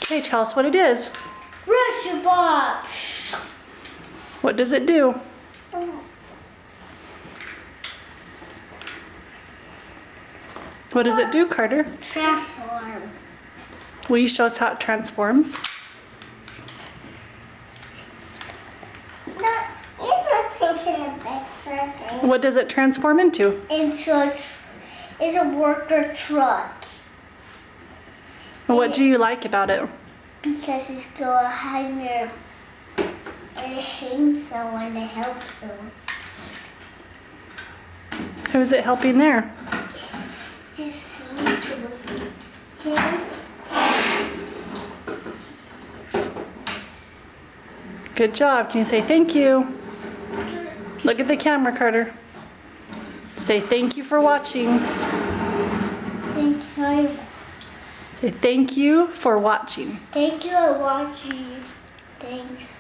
Okay, tell us what it is. Pressure box. What does it do? What does it do, Carter? Transform. Will you show us how it transforms? No, you're not taking a picture thing. What does it transform into? It's a worker truck. And what do you like about it? Because it's going hang there. And it hangs someone to help someone. Who's it helping there? Just see him. Good job. Can you say thank you? Look at the camera, Carter. Say thank you for watching. Say thank you for watching. Thank you for watching. Thanks.